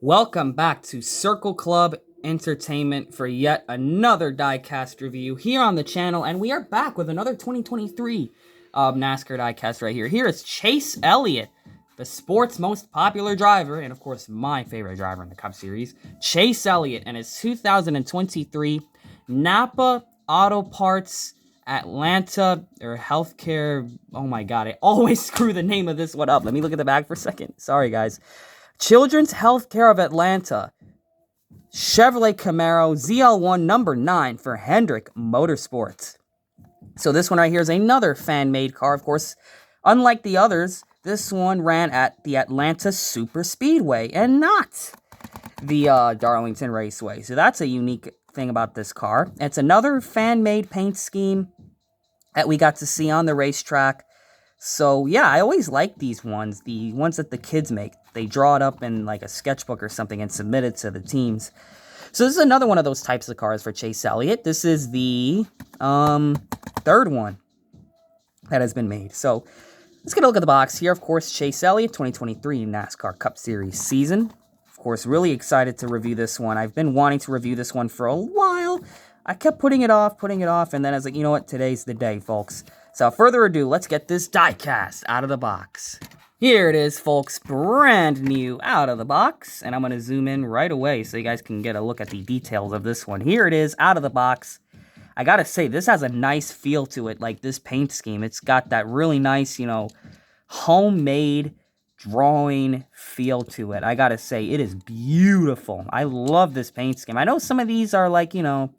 Welcome back to Circle Club Entertainment for yet another Diecast review here on the channel, and we are back with another 2023 NASCAR Diecast right here. Here is Chase Elliott, the sport's most popular driver, and of course my favorite driver in the Cup Series, Chase Elliott, and his 2023 Napa Auto Parts Atlanta or Healthcare. Oh my god, I always screw the name of this one up. Let me look at the back for a second. Sorry, guys. Children's Healthcare of Atlanta, Chevrolet Camaro ZL1 number 9 for Hendrick Motorsports. So this one right here is another fan-made car, of course. Unlike the others, this one ran at the Atlanta Super Speedway and not the Darlington Raceway. So that's a unique thing about this car. It's another fan-made paint scheme that we got to see on the racetrack. So, yeah, I always like these ones, the ones that the kids make. They draw it up in, like, a sketchbook or something and submit it to the teams. So this is another one of those types of cars for Chase Elliott. This is the third one that has been made. So let's get a look at the box here. Of course, Chase Elliott, 2023 NASCAR Cup Series season. Of course, really excited to review this one. I've been wanting to review this one for a while. I kept putting it off, and then I was like, you know what, today's the day, folks. So without further ado, let's get this diecast out of the box. Here it is, folks, brand new out of the box, and I'm going to zoom in right away so you guys can get a look at the details of this one. Here it is, out of the box. I gotta say, this has a nice feel to it, like this paint scheme. It's got that really nice, you know, homemade drawing feel to it. I gotta say, it is beautiful. I love this paint scheme. I know some of these are like, you know,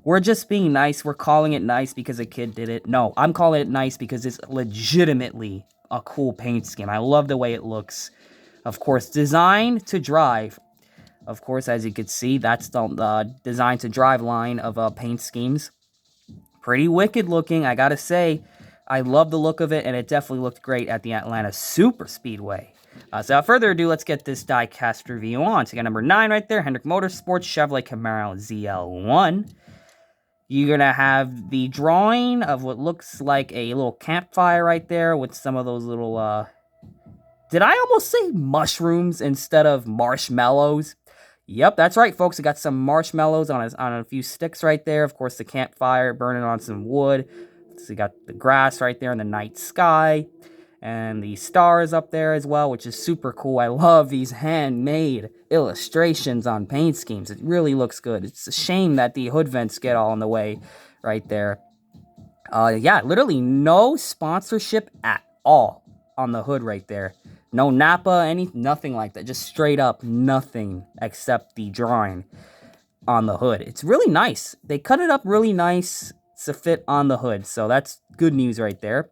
we're just being nice. We're calling it nice because a kid did it. No, I'm calling it nice because it's legitimately a cool paint scheme. I love the way it looks. Of course, designed to drive. Of course, as you can see, that's the designed to drive line of paint schemes. Pretty wicked looking, I gotta say. I love the look of it, and it definitely looked great at the Atlanta Super Speedway. So without further ado, let's get this diecast review on. So you got number 9 right there, Hendrick Motorsports, Chevrolet Camaro ZL1. You're going to have the drawing of what looks like a little campfire right there with some of those little, did I almost say mushrooms instead of marshmallows? Yep, that's right, folks. We got some marshmallows on a few sticks right there. Of course, the campfire burning on some wood. So you got the grass right there in the night sky. And the stars up there as well, which is super cool. I love these handmade illustrations on paint schemes. It really looks good. It's a shame that the hood vents get all in the way right there. Yeah, literally no sponsorship at all on the hood right there. No Napa, nothing like that. Just straight up nothing except the drawing on the hood. It's really nice. They cut it up really nice to fit on the hood. So that's good news right there.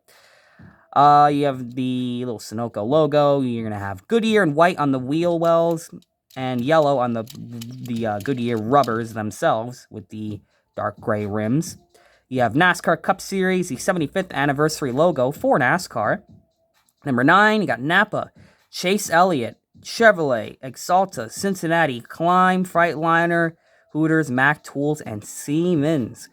You have the little Sunoco logo. You're going to have Goodyear in white on the wheel wells and yellow on the Goodyear rubbers themselves with the dark gray rims. You have NASCAR Cup Series, the 75th anniversary logo for NASCAR. Number 9, you got Napa, Chase Elliott, Chevrolet, Exalta, Cincinnati, Climb, Freightliner, Hooters, Mack Tools, and Siemens.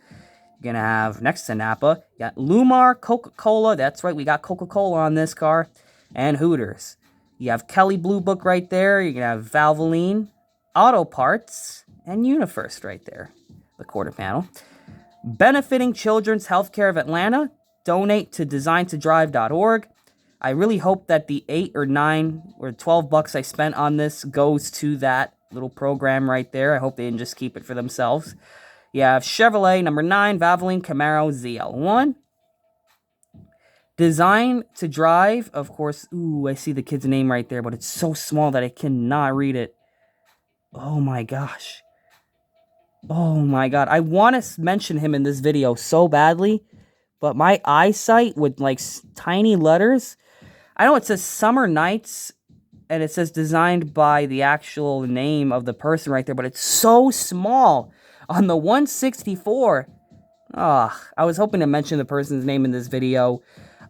You're going to have, next to Napa, you got Lumar, Coca-Cola. That's right, we got Coca-Cola on this car. And Hooters. You have Kelly Blue Book right there. You're going to have Valvoline, Auto Parts, and UniFirst right there. The quarter panel. Benefiting Children's Healthcare of Atlanta. Donate to designtoDrive.org. I really hope that the 8 or 9 or 12 bucks I spent on this goes to that little program right there. I hope they didn't just keep it for themselves. You have Chevrolet, number 9, Valvoline, Camaro, ZL1. Designed to drive, of course. Ooh, I see the kid's name right there, but it's so small that I cannot read it. Oh my gosh. Oh my god. I want to mention him in this video so badly, but my eyesight with like tiny letters. I know it says Summer Nights, and it says designed by the actual name of the person right there, but it's so small. On the 164, I was hoping to mention the person's name in this video.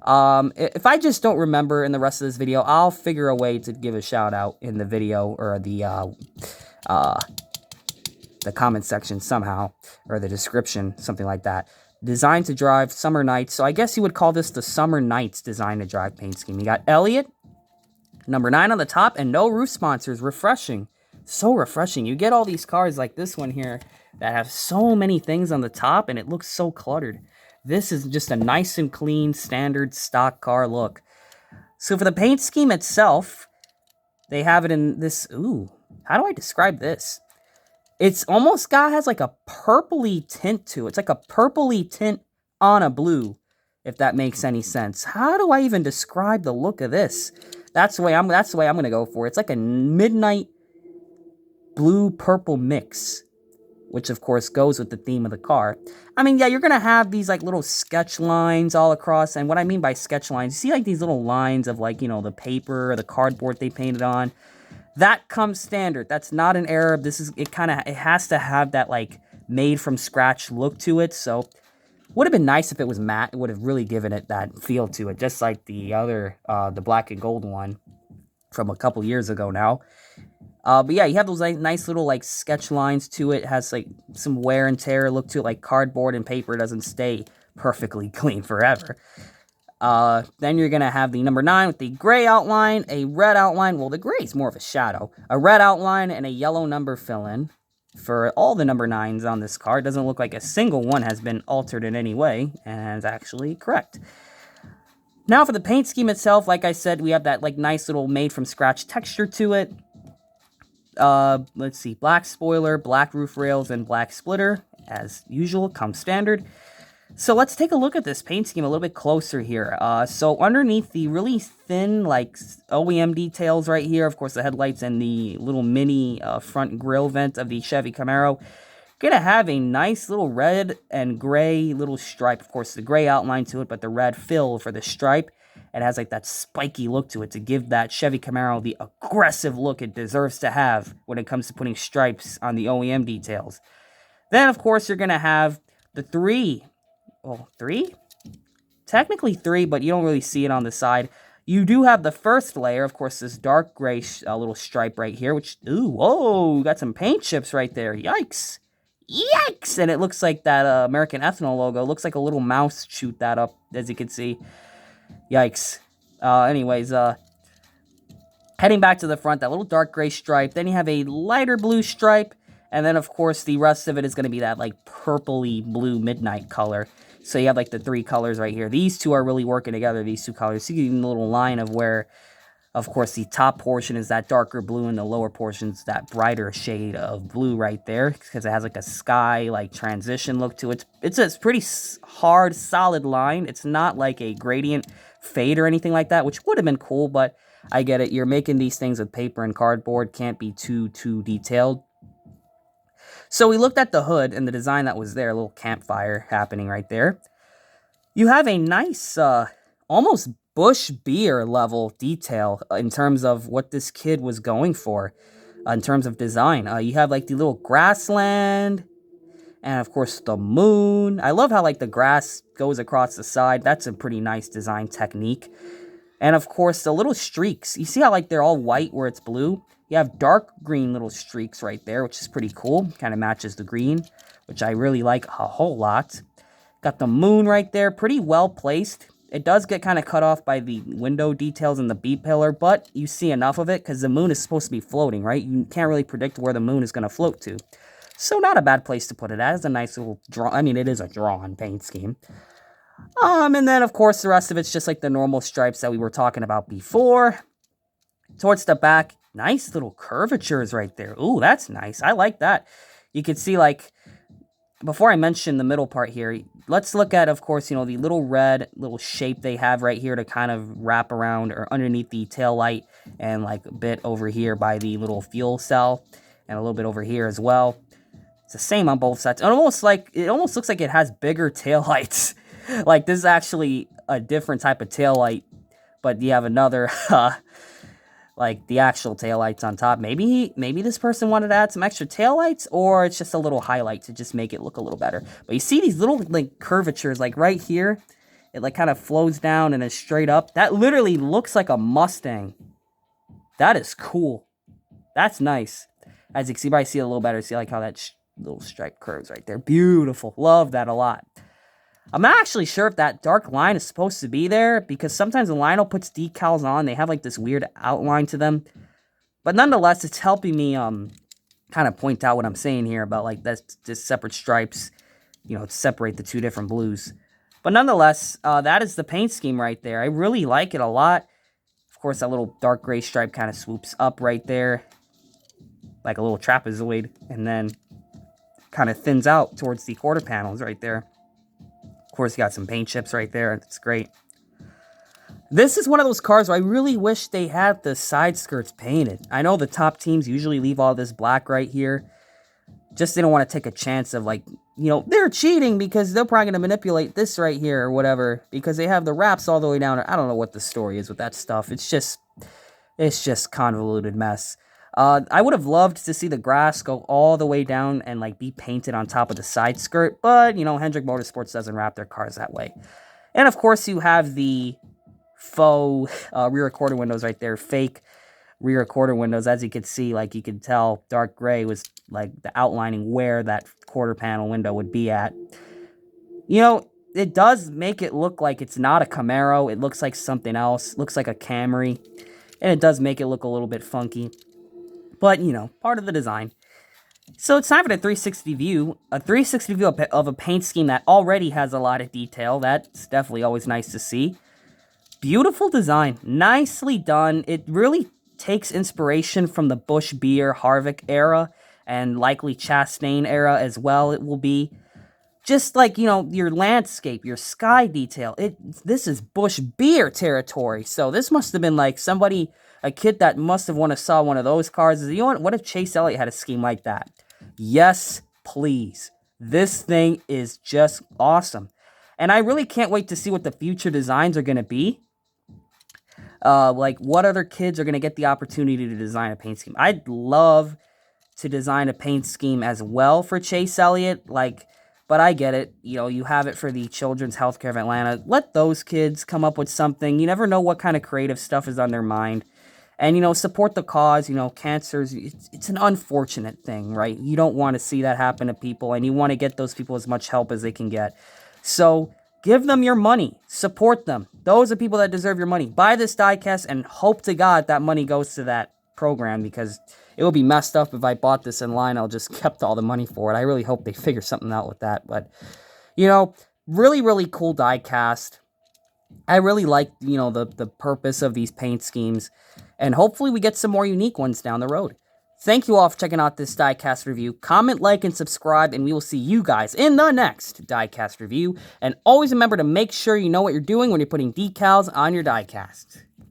If I just don't remember in the rest of this video, I'll figure a way to give a shout out in the video or the comment section somehow, or the description, something like that. Designed to drive Summer Nights. So I guess you would call this the Summer Nights Designed to Drive paint scheme. You got Elliott, number 9 on the top, and no roof sponsors. Refreshing. So refreshing. You get all these cars like this one here that have so many things on the top and it looks so cluttered. This is just a nice and clean, standard stock car look. So for the paint scheme itself, they have it in this, ooh, how do I describe this? It's almost has like a purpley tint to it. It's like a purpley tint on a blue, if that makes any sense. How do I even describe the look of this? That's the way I'm gonna go for it. It's like a midnight blue-purple mix, which of course goes with the theme of the car. I mean, yeah, you're gonna have these like little sketch lines all across, and what I mean by sketch lines, you see like these little lines of like, you know, the paper or the cardboard they painted on. That comes standard. That's not an error. It has to have that like made from scratch look to it. So would have been nice if it was matte. It would have really given it that feel to it, just like the other, the black and gold one from a couple years ago now. But yeah, you have those like, nice little like sketch lines to it. It has like some wear and tear look to it, like cardboard and paper doesn't stay perfectly clean forever. Then you're going to have the number 9 with the gray outline, a red outline. Well, the gray is more of a shadow. A red outline and a yellow number fill-in for all the number 9s on this car. It doesn't look like a single one has been altered in any way, and it's actually correct. Now for the paint scheme itself, like I said, we have that like nice little made-from-scratch texture to it. Let's see, black spoiler, black roof rails, and black splitter. As usual, comes standard. So let's take a look at this paint scheme a little bit closer here. So underneath the really thin, like, OEM details right here, of course, the headlights and the little mini front grille vent of the Chevy Camaro, gonna have a nice little red and gray little stripe. Of course, the gray outline to it, but the red fill for the stripe. It has, like, that spiky look to it to give that Chevy Camaro the aggressive look it deserves to have when it comes to putting stripes on the OEM details. Then, of course, you're gonna have the three? Technically 3, but you don't really see it on the side. You do have the first layer, of course, this dark gray little stripe right here, which, ooh, whoa, got some paint chips right there. Yikes. Yikes! And it looks like that American Ethanol logo. Looks like a little mouse chewed that up, as you can see. Yikes. Anyways, heading back to the front, that little dark gray stripe. Then you have a lighter blue stripe. And then, of course, the rest of it is going to be that, like, purpley blue midnight color. So you have, like, the 3 colors right here. These two are really working together, these 2 colors. See even the little line of where, of course, the top portion is that darker blue and the lower portion is that brighter shade of blue right there. Because it has, like, a sky, like, transition look to it. It's a pretty hard, solid line. It's not, like, a gradient fade or anything like that, which would have been cool, but I get it. You're making these things with paper and cardboard. Can't be too detailed. So we looked at the hood and the design that was there, a little campfire happening right there. You have a nice, almost Bush beer level detail in terms of what this kid was going for in terms of design. You have like the little grassland and of course the moon. I love how like the grass goes across the side. That's a pretty nice design technique. And of course the little streaks. You see how like they're all white where it's blue? You have dark green little streaks right there, which is pretty cool. Kind of matches the green, which I really like a whole lot. Got the moon right there, pretty well placed. It does get kind of cut off by the window details and the B pillar, but you see enough of it because the moon is supposed to be floating, right? You can't really predict where the moon is going to float to. So not a bad place to put it at. It's a nice little draw. I mean, it is a drawn paint scheme. And then, of course, the rest of it's just like the normal stripes that we were talking about before. Towards the back, nice little curvatures right there. Ooh, that's nice. I like that. You can see, like, before I mention the middle part here, let's look at, of course, you know, the little red little shape they have right here to kind of wrap around or underneath the tail light and, like, a bit over here by the little fuel cell and a little bit over here as well. It's the same on both sides. It almost looks like it has bigger tail lights. Like, this is actually a different type of tail light, but you have another, like the actual taillights on top. Maybe this person wanted to add some extra taillights, or it's just a little highlight to just make it look a little better. But you see these little like curvatures, like right here, it like kind of flows down and is straight up. That literally looks like a Mustang. That is cool. That's nice. As you can see, probably see it a little better. See like how that little stripe curves right there. Beautiful. Love that a lot. I'm not actually sure if that dark line is supposed to be there, because sometimes when Lionel puts decals on, they have like this weird outline to them. But nonetheless, it's helping me kind of point out what I'm saying here about like that's just separate stripes, you know, to separate the two different blues. But nonetheless, that is the paint scheme right there. I really like it a lot. Of course, that little dark gray stripe kind of swoops up right there, like a little trapezoid, and then kind of thins out towards the quarter panels right there. Of course, you got some paint chips right there. It's great. This is one of those cars where I really wish they had the side skirts painted. I know the top teams usually leave all this black right here. Just didn't want to take a chance of like, you know, they're cheating because they're probably going to manipulate this right here or whatever because they have the wraps all the way down. I don't know what the story is with that stuff. It's just convoluted mess. I would have loved to see the grass go all the way down and like be painted on top of the side skirt, but you know, Hendrick Motorsports doesn't wrap their cars that way. And of course, you have the faux rear quarter windows right there, fake rear quarter windows. As you can see, like you can tell, dark gray was like the outlining where that quarter panel window would be at. You know, it does make it look like it's not a Camaro. It looks like something else. It looks like a Camry, and it does make it look a little bit funky. But, you know, part of the design. So it's time for the 360 view. A 360 view of a paint scheme that already has a lot of detail. That's definitely always nice to see. Beautiful design. Nicely done. It really takes inspiration from the Busch Beer Harvick era and likely Chastain era as well. It will be just like, you know, your landscape, your sky detail. This is Busch Beer territory. So this must have been like somebody, a kid that must have saw one of those cars. You know what if Chase Elliott had a scheme like that? Yes, please. This thing is just awesome. And I really can't wait to see what the future designs are going to be. Like, what other kids are going to get the opportunity to design a paint scheme? I'd love to design a paint scheme as well for Chase Elliott, but I get it. You know, you have it for the Children's Healthcare of Atlanta. Let those kids come up with something. You never know what kind of creative stuff is on their mind. And, you know, support the cause. You know, cancers, it's an unfortunate thing, right? You don't want to see that happen to people, and you want to get those people as much help as they can get. So give them your money. Support them. Those are people that deserve your money. Buy this diecast and hope to God that money goes to that program, because it would be messed up if I bought this in line. I'll just kept all the money for it. I really hope they figure something out with that. But, you know, really, really cool diecast. I really like, you know, the purpose of these paint schemes. And hopefully we get some more unique ones down the road. Thank you all for checking out this diecast review. Comment, like, and subscribe, and we will see you guys in the next diecast review. And always remember to make sure you know what you're doing when you're putting decals on your diecast.